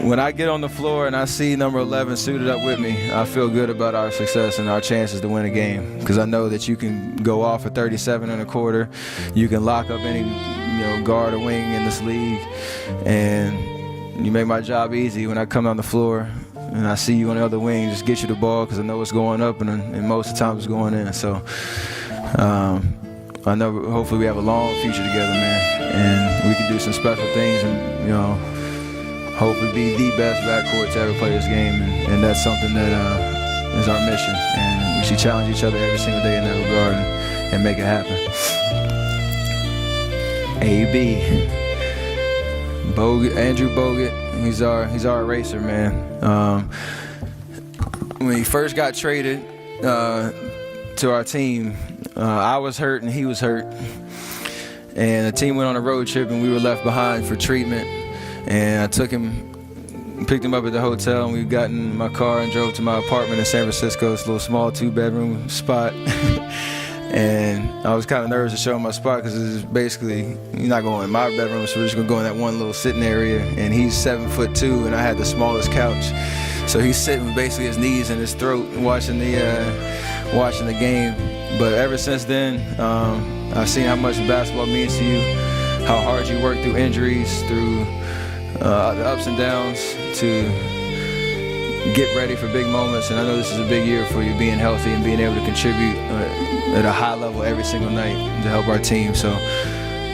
when I get on the floor and I see number 11 suited up with me, I feel good about our success and our chances to win a game, because I know that you can go off at 37 and a quarter, you can lock up any guard or wing in this league, and you make my job easy when I come on the floor and I see you on the other wing, just get you the ball, because I know it's going up and most of the time it's going in. So I know hopefully we have a long future together, man, and we can do some special things and hopefully be the best backcourt to ever play this game, and that's something that is our mission, and we should challenge each other every single day in that regard and make it happen. AB, Andrew Bogut, he's our eraser, man. When he first got traded to our team, I was hurt and he was hurt, and the team went on a road trip and we were left behind for treatment. And I picked him up at the hotel, and we got in my car and drove to my apartment in San Francisco. It's a little small 2-bedroom spot. And I was kind of nervous to show him my spot, because it's basically, you're not going in my bedroom, so we're just going to go in that one little sitting area. And he's 7'2", and I had the smallest couch. So he's sitting with basically his knees in his throat watching the game. But ever since then, I've seen how much basketball means to you, how hard you work through injuries, through the ups and downs, to get ready for big moments. And I know this is a big year for you, being healthy and being able to contribute at a high level every single night to help our team. So,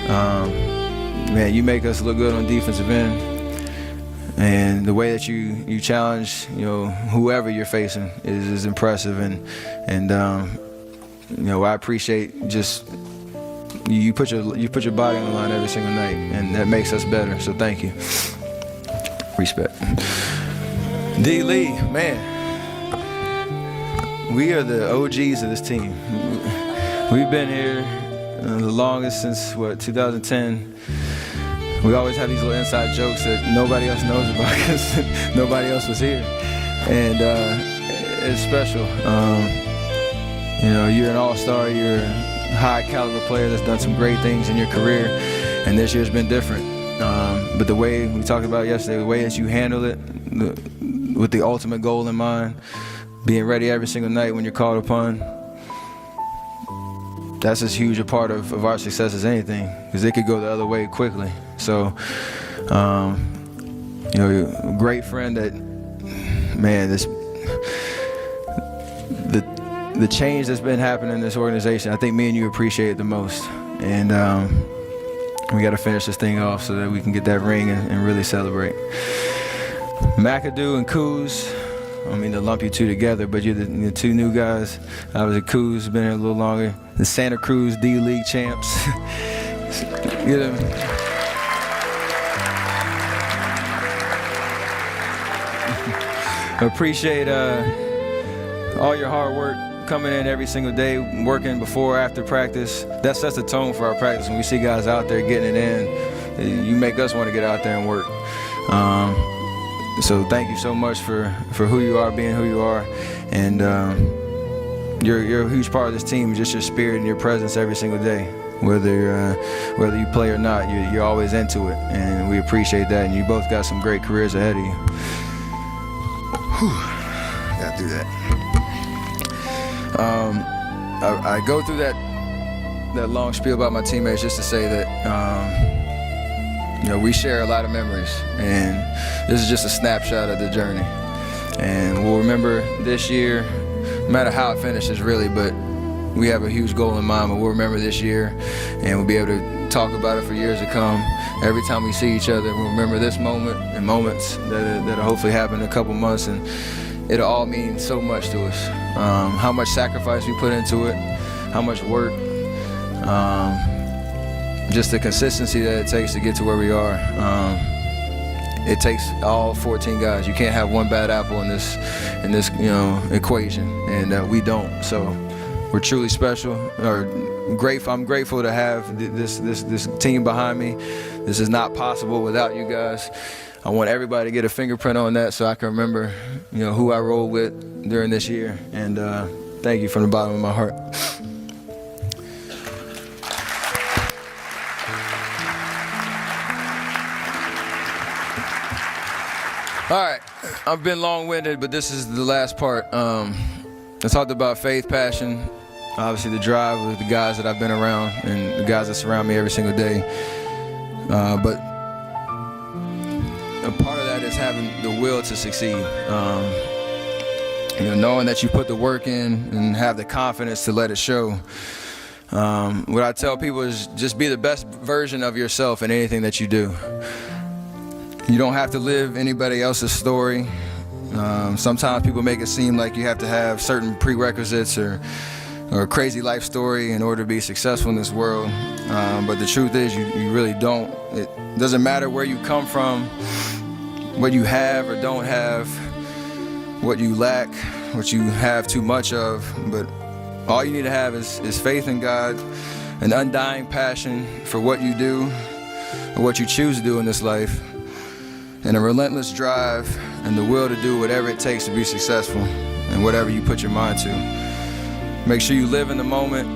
man, you make us look good on defensive end, and the way that you challenge, whoever you're facing is impressive. And I appreciate just. You put your body on the line every single night, and that makes us better. So thank you. Respect. D. Lee, man, we are the OGs of this team. We've been here the longest since 2010. We always have these little inside jokes that nobody else knows about because nobody else was here, and it's special. You're an all-star. You're high caliber player that's done some great things in your career, and this year's been different. But the way we talked about yesterday, the way that you handled it, with the ultimate goal in mind, being ready every single night when you're called upon, that's as huge a part of our success as anything, because it could go the other way quickly. So, great friend that, man, the change that's been happening in this organization, I think me and you appreciate it the most. And we got to finish this thing off so that we can get that ring and really celebrate. McAdoo and Kuz, I mean to lump you two together, but you're the two new guys. Obviously Kuz been here a little longer. The Santa Cruz D-League champs. Appreciate all your hard work, coming in every single day, working before or after practice. That sets the tone for our practice. When we see guys out there getting it in, you make us want to get out there and work. So thank you so much for who you are, being who you are, and you're a huge part of this team. Just your spirit and your presence every single day, whether you play or not, you're always into it, and we appreciate that. And you both got some great careers ahead of you. Whew. Gotta do that. I go through that long spiel about my teammates just to say that we share a lot of memories, and this is just a snapshot of the journey. And we'll remember this year, no matter how it finishes really, but we have a huge goal in mind, but we'll remember this year, and we'll be able to talk about it for years to come. Every time we see each other, we'll remember this moment and moments that'll hopefully happen in a couple months, and it'll all mean so much to us. How much sacrifice we put into it, how much work, just the consistency that it takes to get to where we are. It takes all 14 guys. You can't have one bad apple in this equation, and we don't. So we're truly special. Grateful. I'm grateful to have this team behind me. This is not possible without you guys. I want everybody to get a fingerprint on that so I can remember, who I rolled with during this year. And thank you from the bottom of my heart. All right, I've been long-winded, but this is the last part. I talked about faith, passion, obviously the drive with the guys that I've been around and the guys that surround me every single day. But a part of that is having the will to succeed. Knowing that you put the work in and have the confidence to let it show. What I tell people is just be the best version of yourself in anything that you do. You don't have to live anybody else's story. Sometimes people make it seem like you have to have certain prerequisites or a crazy life story in order to be successful in this world. But the truth is you really don't. It doesn't matter where you come from, what you have or don't have, what you lack, what you have too much of, but all you need to have is faith in God, an undying passion for what you do or what you choose to do in this life, and a relentless drive and the will to do whatever it takes to be successful and whatever you put your mind to. Make sure you live in the moment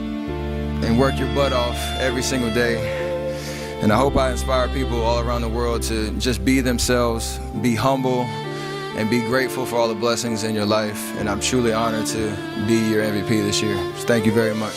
and work your butt off every single day. And I hope I inspire people all around the world to just be themselves, be humble, and be grateful for all the blessings in your life. And I'm truly honored to be your MVP this year. So thank you very much.